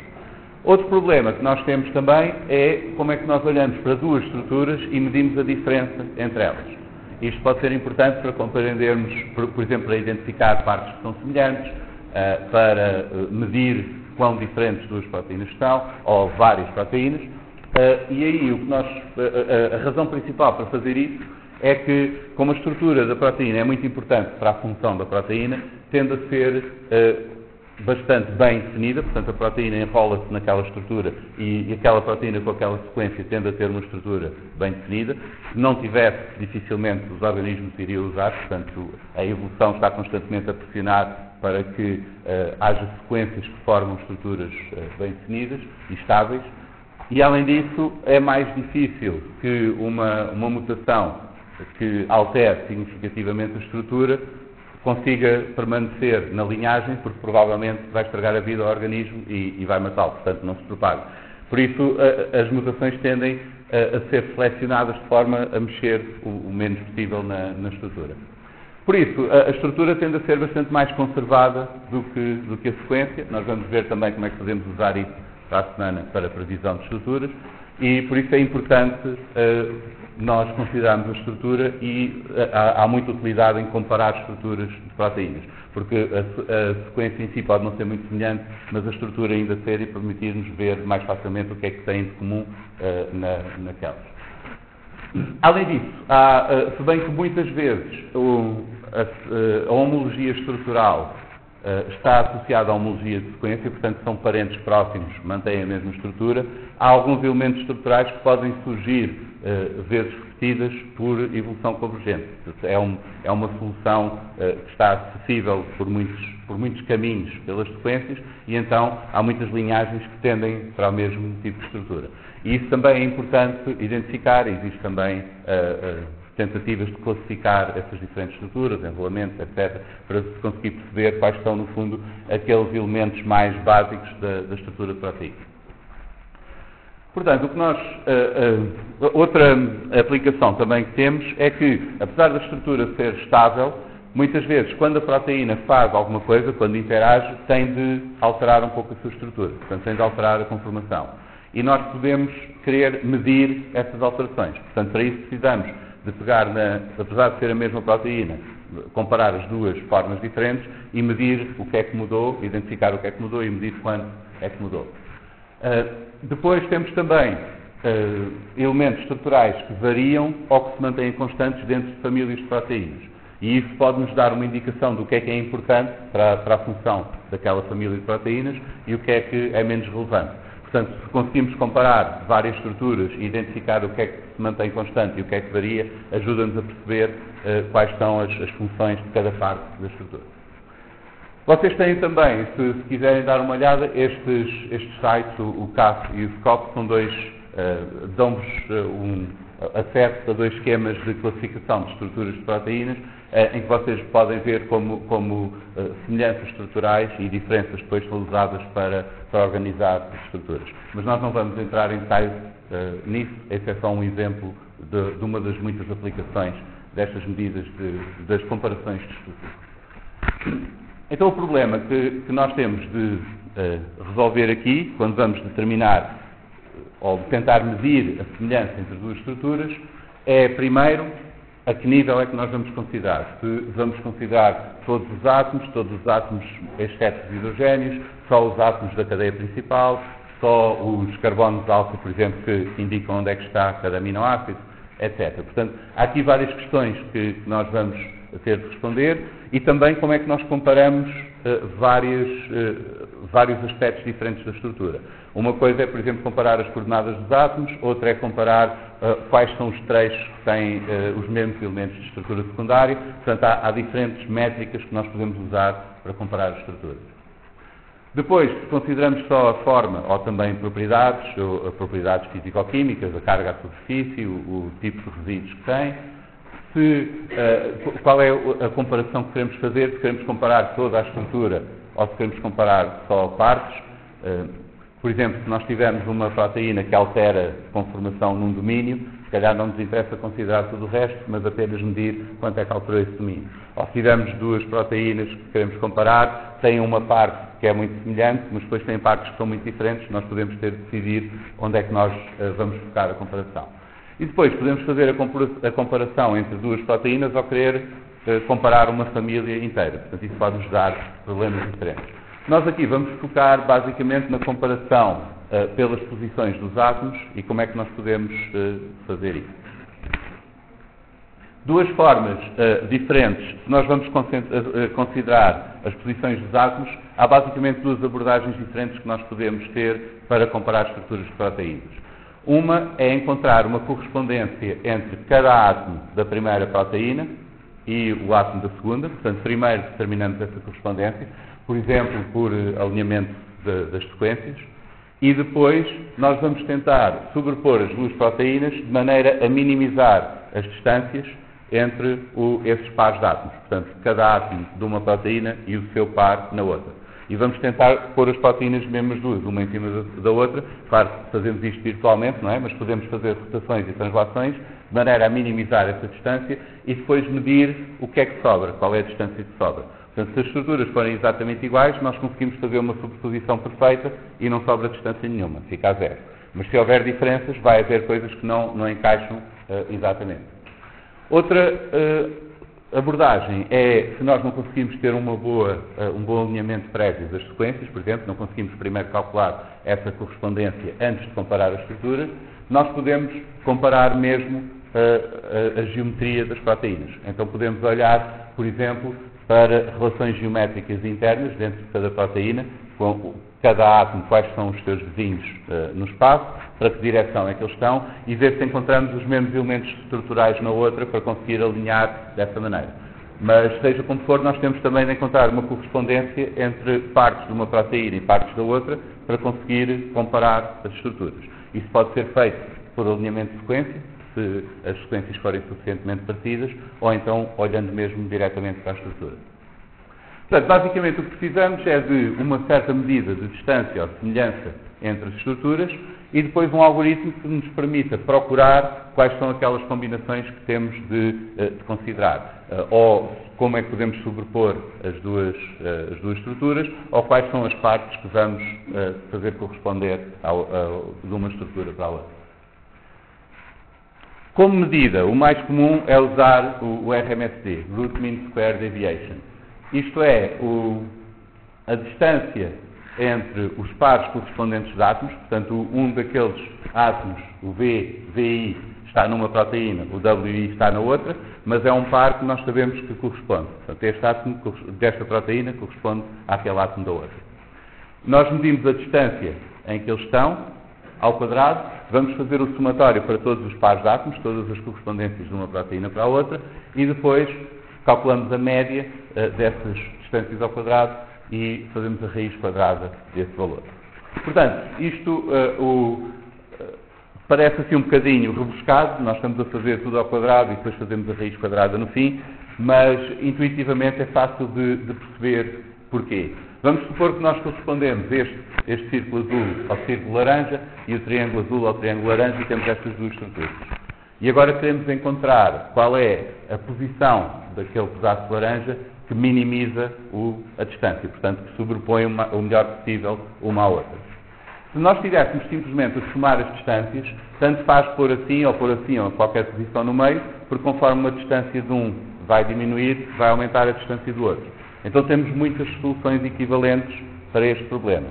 Outro problema que nós temos também é como é que nós olhamos para duas estruturas e medimos a diferença entre elas. Isto pode ser importante para compreendermos, por exemplo, para identificar partes que são semelhantes, para medir quão diferentes duas proteínas são, ou várias proteínas, e aí a razão principal para fazer isso é que, como a estrutura da proteína é muito importante para a função da proteína, tende a ser bastante bem definida, portanto a proteína enrola-se naquela estrutura e aquela proteína com aquela sequência tende a ter uma estrutura bem definida. Se não tivesse, dificilmente os organismos iriam usar, portanto a evolução está constantemente a pressionar para que haja sequências que formam estruturas bem definidas e estáveis. E além disso, é mais difícil que uma mutação que altere significativamente a estrutura consiga permanecer na linhagem, porque provavelmente vai estragar a vida ao organismo e vai matá-lo, portanto não se propaga. Por isso, as mutações tendem a ser selecionadas de forma a mexer o menos possível na estrutura. Por isso, a estrutura tende a ser bastante mais conservada do que a sequência. Nós vamos ver também como é que podemos usar isso para a semana para a previsão de estruturas, e por isso é importante nós considerarmos a estrutura e há muita utilidade em comparar estruturas de proteínas, porque a sequência em si pode não ser muito semelhante, mas a estrutura ainda ser e permitir-nos ver mais facilmente o que é que tem de comum naquelas. Além disso, se bem que muitas vezes a homologia estrutural está associada à homologia de sequência, portanto são parentes próximos, mantêm a mesma estrutura, há alguns elementos estruturais que podem surgir vezes repetidas por evolução convergente. É uma solução que está acessível por muitos caminhos pelas sequências e então há muitas linhagens que tendem para o mesmo tipo de estrutura. E isso também é importante identificar, existe também tentativas de classificar essas diferentes estruturas, enrolamentos, etc., para se conseguir perceber quais são, no fundo, aqueles elementos mais básicos da estrutura de proteína. Portanto, outra aplicação também que temos é que, apesar da estrutura ser estável, muitas vezes, quando a proteína faz alguma coisa, quando interage, tem de alterar um pouco a sua estrutura, portanto, tem de alterar a conformação. E nós podemos querer medir essas alterações. Portanto, para isso precisamos de pegar, apesar de ser a mesma proteína, comparar as duas formas diferentes e medir o que é que mudou, identificar o que é que mudou e medir quando é que mudou. Depois temos também elementos estruturais que variam ou que se mantêm constantes dentro de famílias de proteínas. E isso pode nos dar uma indicação do que é importante para a função daquela família de proteínas e o que é menos relevante. Portanto, se conseguimos comparar várias estruturas e identificar o que é que se mantém constante e o que é que varia, ajuda-nos a perceber quais são as funções de cada parte da estrutura. Vocês têm também, se quiserem dar uma olhada, estes sites, o CAF e o SCOP, são dão-vos acesso a dois esquemas de classificação de estruturas de proteínas, em que vocês podem ver como semelhanças estruturais e diferenças depois são usadas para organizar as estruturas. Mas nós não vamos entrar em detalhes nisso, esse é só um exemplo de uma das muitas aplicações destas medidas das comparações de estruturas. Então o problema que nós temos de resolver aqui, quando vamos determinar ou tentar medir a semelhança entre duas estruturas, é primeiro a que nível é que nós vamos considerar. Se vamos considerar todos os átomos exceto os hidrogénios, só os átomos da cadeia principal, só os carbonos alfa, por exemplo, que indicam onde é que está cada aminoácido, etc. Portanto, há aqui várias questões que nós vamos ter de responder e também como é que nós comparamos vários aspectos diferentes da estrutura. Uma coisa é, por exemplo, comparar as coordenadas dos átomos, outra é comparar quais são os trechos que têm os mesmos elementos de estrutura secundária. Portanto, há diferentes métricas que nós podemos usar para comparar as estruturas. Depois, se consideramos só a forma ou também propriedades, ou propriedades físico-químicas, a carga à superfície, o tipo de resíduos que tem, qual é a comparação que queremos fazer, se queremos comparar toda a estrutura ou se queremos comparar só partes. Por exemplo, se nós tivermos uma proteína que altera conformação num domínio, se calhar não nos interessa considerar tudo o resto, mas apenas medir quanto é que alterou esse domínio. Ou se tivermos duas proteínas que queremos comparar, têm uma parte que é muito semelhante, mas depois tem partes que são muito diferentes, nós podemos ter de decidir onde é que nós vamos focar a comparação. E depois podemos fazer a comparação entre duas proteínas ao querer comparar uma família inteira. Portanto, isso pode nos dar problemas diferentes. Nós aqui vamos focar basicamente na comparação pelas posições dos átomos e como é que nós podemos fazer isso. Duas formas diferentes, se nós vamos considerar as posições dos átomos, há basicamente duas abordagens diferentes que nós podemos ter para comparar as estruturas de proteínas. Uma é encontrar uma correspondência entre cada átomo da primeira proteína e o átomo da segunda, portanto, primeiro determinamos essa correspondência, por exemplo, por alinhamento das sequências, e depois nós vamos tentar sobrepor as duas proteínas de maneira a minimizar as distâncias entre esses pares de átomos, portanto, cada átomo de uma proteína e o seu par na outra. E vamos tentar pôr as proteínas mesmas duas, uma em cima da outra. Claro que fazemos isto virtualmente, não é? Mas podemos fazer rotações e translações de maneira a minimizar essa distância e depois medir o que é que sobra, qual é a distância que sobra. Portanto, se as estruturas forem exatamente iguais, nós conseguimos fazer uma sobreposição perfeita e não sobra distância nenhuma, fica a zero. Mas se houver diferenças, vai haver coisas que não encaixam exatamente. Outra abordagem é se nós não conseguimos ter um bom alinhamento prévio das sequências, por exemplo, não conseguimos primeiro calcular essa correspondência antes de comparar as estruturas, nós podemos comparar mesmo a geometria das proteínas. Então podemos olhar, por exemplo, para relações geométricas internas dentro de cada proteína, com cada átomo, quais são os seus vizinhos no espaço, para que direção é que eles estão, e ver se encontramos os mesmos elementos estruturais na outra para conseguir alinhar dessa maneira. Mas, seja como for, nós temos também de encontrar uma correspondência entre partes de uma proteína e partes da outra para conseguir comparar as estruturas. Isso pode ser feito por alinhamento de sequência, se as sequências forem suficientemente parecidas, ou então olhando mesmo diretamente para a estrutura. Portanto, basicamente o que precisamos é de uma certa medida de distância ou de semelhança entre as estruturas e depois um algoritmo que nos permita procurar quais são aquelas combinações que temos de considerar. Ou como é que podemos sobrepor as duas estruturas, ou quais são as partes que vamos fazer corresponder de uma estrutura para a outra. Como medida, o mais comum é usar o RMSD, Root Mean Square Deviation. Isto é, a distância entre os pares correspondentes de átomos, portanto, um daqueles átomos, o VI, está numa proteína, o WI está na outra, mas é um par que nós sabemos que corresponde. Portanto, este átomo desta proteína corresponde àquele átomo da outra. Nós medimos a distância em que eles estão, ao quadrado, vamos fazer o somatório para todos os pares de átomos, todas as correspondências de uma proteína para a outra, e depois calculamos a média dessas distâncias ao quadrado e fazemos a raiz quadrada desse valor. Portanto, isto parece assim um bocadinho rebuscado, nós estamos a fazer tudo ao quadrado e depois fazemos a raiz quadrada no fim, mas intuitivamente é fácil de perceber porquê. Vamos supor que nós correspondemos este círculo azul ao círculo laranja e o triângulo azul ao triângulo laranja e temos estas duas estruturas. E agora queremos encontrar qual é a posição daquele pedaço de laranja que minimiza a distância, portanto, que sobrepõe o melhor possível uma à outra. Se nós tivéssemos simplesmente a somar as distâncias, tanto faz pôr assim ou qualquer posição no meio, porque conforme uma distância de um vai diminuir, vai aumentar a distância do outro. Então temos muitas soluções equivalentes para este problema.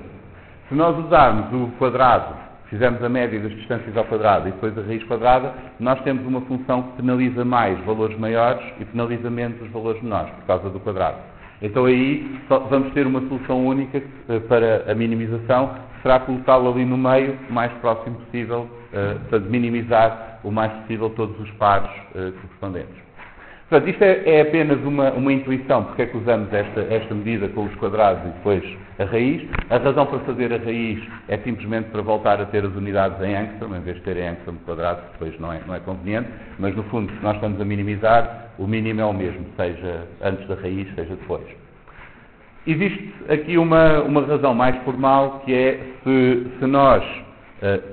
Se nós usarmos o quadrado, fizermos a média das distâncias ao quadrado e depois a raiz quadrada, nós temos uma função que penaliza mais valores maiores e penaliza menos os valores menores, por causa do quadrado. Então aí vamos ter uma solução única para a minimização, que será colocá-lo ali no meio, o mais próximo possível, portanto, minimizar o mais possível todos os pares correspondentes. Portanto, isto é apenas uma intuição, porque é que usamos esta medida com os quadrados e depois a raiz. A razão para fazer a raiz é simplesmente para voltar a ter as unidades em angstrom, em vez de ter em angstrom quadrado, depois não é conveniente, mas no fundo, se nós estamos a minimizar, o mínimo é o mesmo, seja antes da raiz, seja depois. Existe aqui uma razão mais formal, que é se nós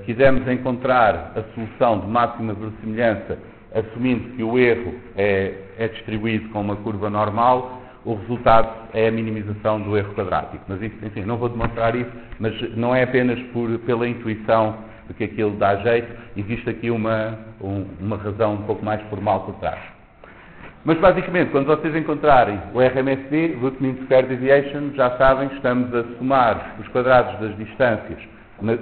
quisermos encontrar a solução de máxima verossimilhança assumindo que o erro é distribuído com uma curva normal, o resultado é a minimização do erro quadrático. Mas isso, enfim, não vou demonstrar isso, mas não é apenas pela intuição de que aquilo dá jeito, existe aqui uma razão um pouco mais formal por trás. Mas basicamente, quando vocês encontrarem o RMSD, Root Mean Square Deviation, já sabem, estamos a somar os quadrados das distâncias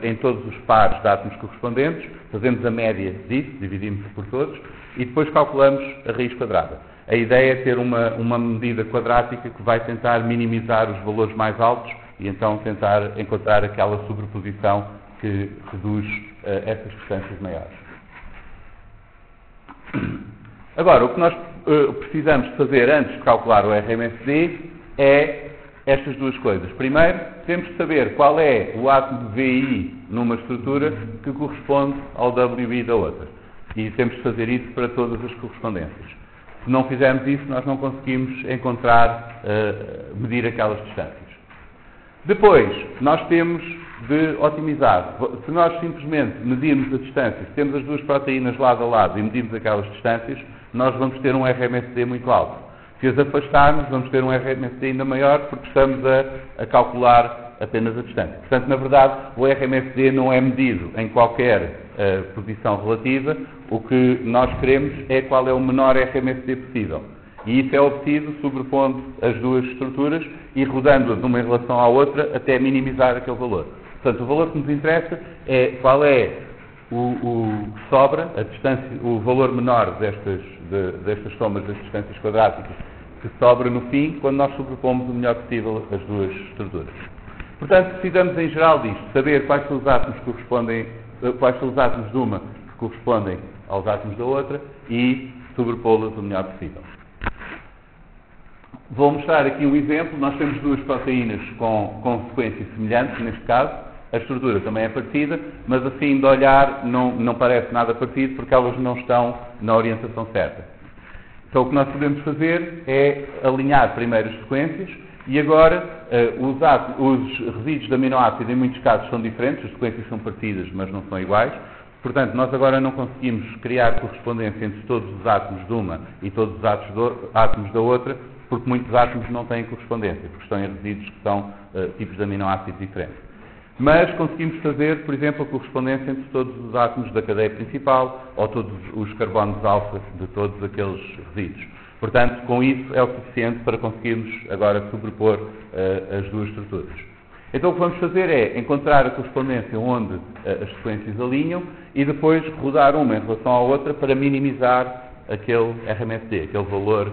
em todos os pares de átomos correspondentes, fazemos a média disso, dividimos por todos, e depois calculamos a raiz quadrada. A ideia é ter uma medida quadrática que vai tentar minimizar os valores mais altos e então tentar encontrar aquela sobreposição que reduz essas distâncias maiores. Agora, o que nós precisamos de fazer antes de calcular o RMSD é estas duas coisas. Primeiro, temos de saber qual é o átomo de VI numa estrutura que corresponde ao WI da outra. E temos de fazer isso para todas as correspondências. Se não fizermos isso, nós não conseguimos encontrar, medir aquelas distâncias. Depois, nós temos de otimizar. Se nós simplesmente medirmos a distância, se temos as duas proteínas lado a lado e medimos aquelas distâncias, nós vamos ter um RMSD muito alto. Se as afastarmos, vamos ter um RMSD ainda maior, porque estamos a calcular apenas a distância. Portanto, na verdade, o RMSD não é medido em qualquer posição relativa. O que nós queremos é qual é o menor RMSD possível. E isso é obtido sobrepondo as duas estruturas e rodando-as uma em relação à outra até minimizar aquele valor. Portanto, o valor que nos interessa é qual é o que sobra, a distância, o valor menor destas somas das distâncias quadráticas que sobra no fim, quando nós sobrepomos o melhor possível as duas estruturas. Portanto, precisamos em geral disto, saber quais são os átomos que correspondem, quais são os átomos de uma que correspondem aos átomos da outra e sobrepô-los o melhor possível. Vou mostrar aqui um exemplo. Nós temos duas proteínas com sequências semelhantes, neste caso. A estrutura também é parecida, mas assim de olhar não parece nada parecido porque elas não estão na orientação certa. Então o que nós podemos fazer é alinhar primeiro as sequências e agora os resíduos de aminoácido em muitos casos são diferentes, as sequências são parecidas mas não são iguais. Portanto, nós agora não conseguimos criar correspondência entre todos os átomos de uma e todos os átomos da outra, porque muitos átomos não têm correspondência, porque estão em resíduos que são tipos de aminoácidos diferentes. Mas conseguimos fazer, por exemplo, a correspondência entre todos os átomos da cadeia principal ou todos os carbonos alfa de todos aqueles resíduos. Portanto, com isso é o suficiente para conseguirmos agora sobrepor as duas estruturas. Então o que vamos fazer é encontrar a correspondência onde as sequências alinham e depois rodar uma em relação à outra para minimizar aquele RMSD, aquele valor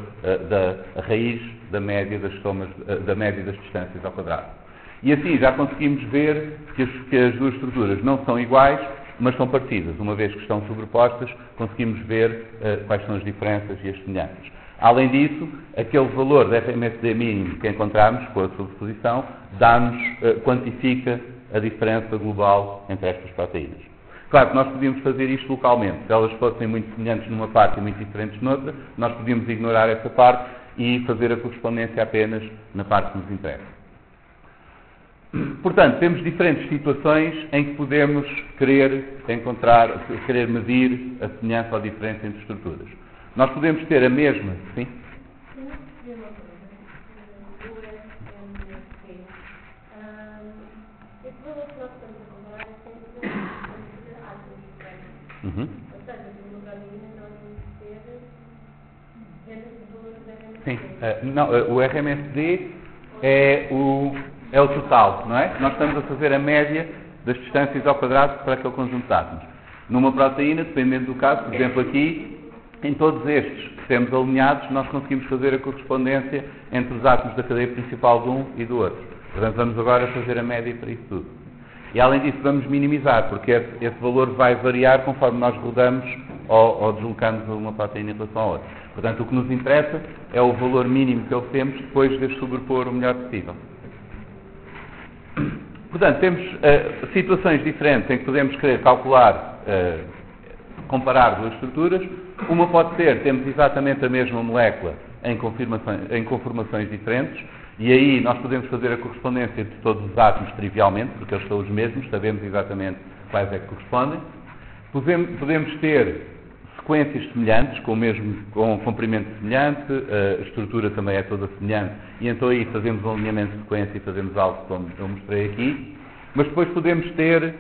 da raiz da média das somas, da média das distâncias ao quadrado. E assim já conseguimos ver que as duas estruturas não são iguais, mas são parecidas. Uma vez que estão sobrepostas, conseguimos ver quais são as diferenças e as semelhanças. Além disso, aquele valor de RMSD mínimo que encontramos com a sobreposição quantifica a diferença global entre estas proteínas. Claro que nós podíamos fazer isto localmente. Se elas fossem muito semelhantes numa parte e muito diferentes noutra, nós podíamos ignorar essa parte e fazer a correspondência apenas na parte que nos interessa. Portanto, temos diferentes situações em que podemos querer medir a semelhança ou a diferença entre estruturas. Nós podemos ter a mesma, sim? Uhum. Sim. Não, o RMSD é o total, não é? Nós estamos a fazer a média das distâncias ao quadrado para aquele conjunto de átomos. Numa proteína, dependendo do caso, por exemplo aqui, em todos estes que temos alinhados, nós conseguimos fazer a correspondência entre os átomos da cadeia principal de um e do outro. Portanto, vamos agora fazer a média para isso tudo. E além disso, vamos minimizar, porque esse valor vai variar conforme nós rodamos ou deslocamos uma proteína em relação à outra. Portanto, o que nos interessa é o valor mínimo que obtemos depois de sobrepor o melhor possível. Portanto, temos situações diferentes em que podemos querer calcular, comparar duas estruturas. Uma pode ser, temos exatamente a mesma molécula em conformações diferentes, e aí nós podemos fazer a correspondência de todos os átomos trivialmente, porque eles são os mesmos, sabemos exatamente quais é que correspondem. Podemos ter sequências semelhantes, com comprimento semelhante, a estrutura também é toda semelhante, e então aí fazemos um alinhamento de sequência e fazemos algo como eu mostrei aqui, mas depois podemos ter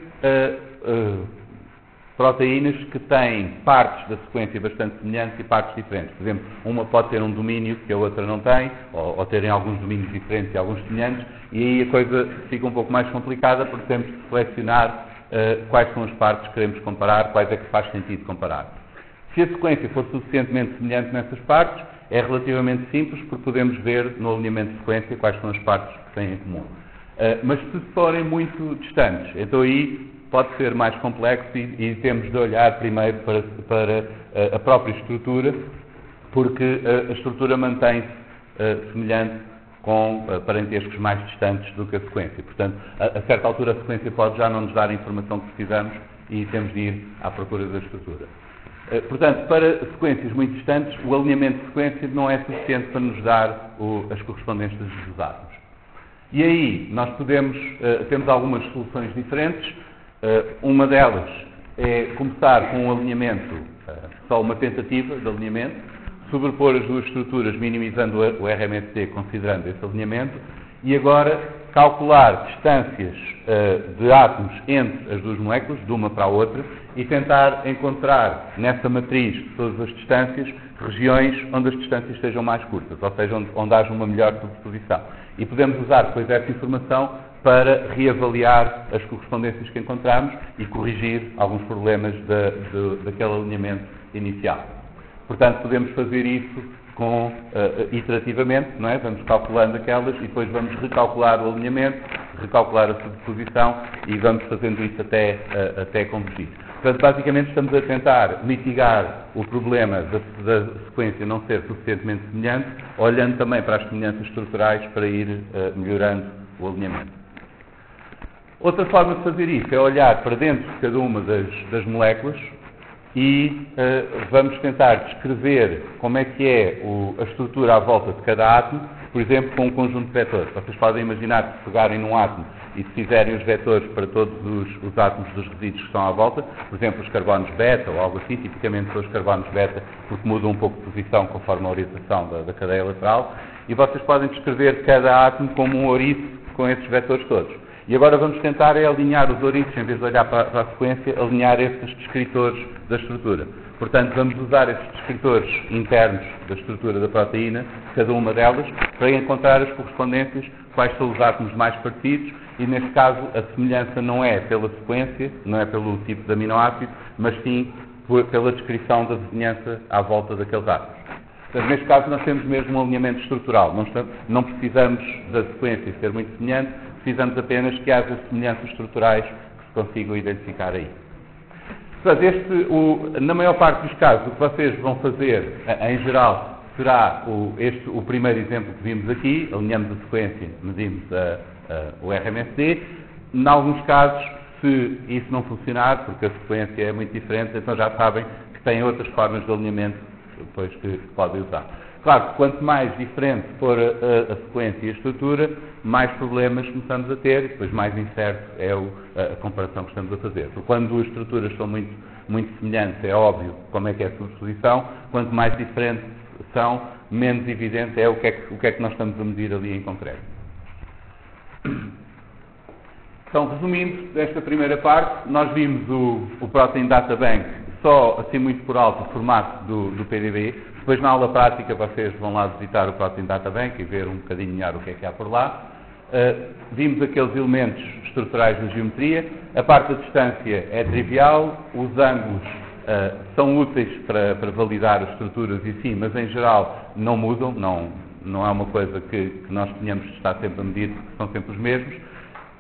proteínas que têm partes da sequência bastante semelhantes e partes diferentes. Por exemplo, uma pode ter um domínio que a outra não tem, ou terem alguns domínios diferentes e alguns semelhantes, e aí a coisa fica um pouco mais complicada porque temos que selecionar quais são as partes que queremos comparar, quais é que faz sentido comparar. Se a sequência for suficientemente semelhante nessas partes, é relativamente simples porque podemos ver no alinhamento de sequência quais são as partes que têm em comum. Mas se forem muito distantes, então aí pode ser mais complexo e temos de olhar primeiro para a própria estrutura, porque a estrutura mantém-se semelhante com parentescos mais distantes do que a sequência. Portanto, a certa altura a sequência pode já não nos dar a informação que precisamos e temos de ir à procura da estrutura. Portanto, para sequências muito distantes, o alinhamento de sequência não é suficiente para nos dar as correspondências dos átomos. E aí, nós temos algumas soluções diferentes. Uma delas é começar com um alinhamento, só uma tentativa de alinhamento, sobrepor as duas estruturas, minimizando o RMSD, considerando esse alinhamento, e agora calcular distâncias de átomos entre as duas moléculas, de uma para a outra, e tentar encontrar nessa matriz de todas as distâncias regiões onde as distâncias sejam mais curtas, ou seja, onde haja uma melhor subposição. E podemos usar depois essa informação para reavaliar as correspondências que encontramos e corrigir alguns problemas daquele alinhamento inicial. Portanto, podemos fazer isso iterativamente, não é? Vamos calculando aquelas e depois vamos recalcular o alinhamento, recalcular a subposição e vamos fazendo isso até convergir. Portanto, basicamente estamos a tentar mitigar o problema da sequência não ser suficientemente semelhante, olhando também para as semelhanças estruturais para ir melhorando o alinhamento. Outra forma de fazer isso é olhar para dentro de cada uma das moléculas e vamos tentar descrever como é que é a estrutura à volta de cada átomo, por exemplo, com um conjunto de vetores. Vocês podem imaginar que se pegarem num átomo e se fizerem os vetores para todos os átomos dos resíduos que estão à volta, por exemplo, os carbonos beta ou algo assim, tipicamente são os carbonos beta porque mudam um pouco de posição conforme a orientação da cadeia lateral, e vocês podem descrever cada átomo como um ouriço com esses vetores todos. E agora vamos tentar alinhar os ouriços, em vez de olhar para a sequência, alinhar esses descritores da estrutura. Portanto, vamos usar esses descritores internos da estrutura da proteína, cada uma delas, para encontrar as correspondências, quais são os átomos mais parecidos, e neste caso a semelhança não é pela sequência, não é pelo tipo de aminoácido, mas sim pela descrição da vizinhança à volta daqueles átomos. Portanto, neste caso nós temos mesmo um alinhamento estrutural, não precisamos da sequência ser muito semelhante, precisamos apenas que haja semelhanças estruturais que se consigam identificar aí. Portanto, na maior parte dos casos, o que vocês vão fazer, em geral, será o primeiro exemplo que vimos aqui, alinhamos a sequência, medimos o RMSD. Em alguns casos, se isso não funcionar, porque a sequência é muito diferente, então já sabem que têm outras formas de alinhamento depois que podem usar. Claro que quanto mais diferente for a sequência e a estrutura, mais problemas começamos a ter e depois mais incerto é a comparação que estamos a fazer. Porque quando duas estruturas são muito, muito semelhantes, é óbvio como é que é a subposição, quanto mais diferentes são, menos evidente é o que é que nós estamos a medir ali em concreto. Então, resumindo desta primeira parte, nós vimos o Protein Data Bank só assim muito por alto o formato do PDB. Depois na aula prática vocês vão lá visitar o Protein Data Bank e ver um bocadinho melhor o que é que há por lá. Vimos aqueles elementos estruturais da geometria. A parte da distância é trivial, os ângulos são úteis para validar as estruturas e sim, mas em geral não mudam, não é uma coisa que nós tenhamos de estar sempre a medir, porque são sempre os mesmos.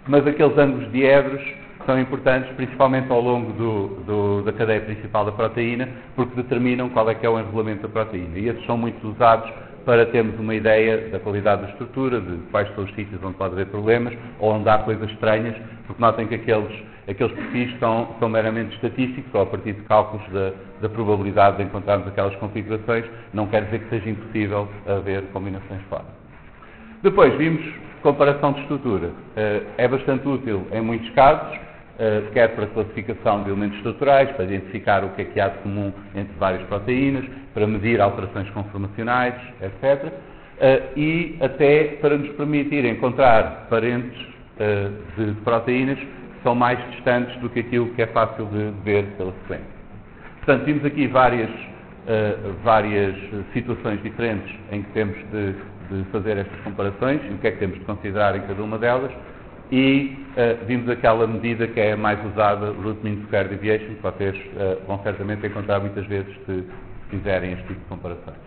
Mas aqueles ângulos diedros são importantes, principalmente ao longo da cadeia principal da proteína, porque determinam qual é que é o enrolamento da proteína. E esses são muito usados para termos uma ideia da qualidade da estrutura, de quais são os sítios onde pode haver problemas, ou onde há coisas estranhas, porque notem que aqueles perfis são meramente estatísticos, ou a partir de cálculos da probabilidade de encontrarmos aquelas configurações, não quer dizer que seja impossível haver combinações fora. Depois vimos comparação de estrutura. É bastante útil em muitos casos. quer para a classificação de elementos estruturais, para identificar o que há de comum entre várias proteínas, para medir alterações conformacionais, etc. E até para nos permitir encontrar parentes de proteínas que são mais distantes do que aquilo que é fácil de ver pela sequência. Portanto, vimos aqui várias situações diferentes em que temos de fazer estas comparações e o que é que temos de considerar em cada uma delas. E vimos aquela medida que é a mais usada, Root Mean Square Deviation, que vocês vão certamente encontrar muitas vezes se fizerem este tipo de comparações.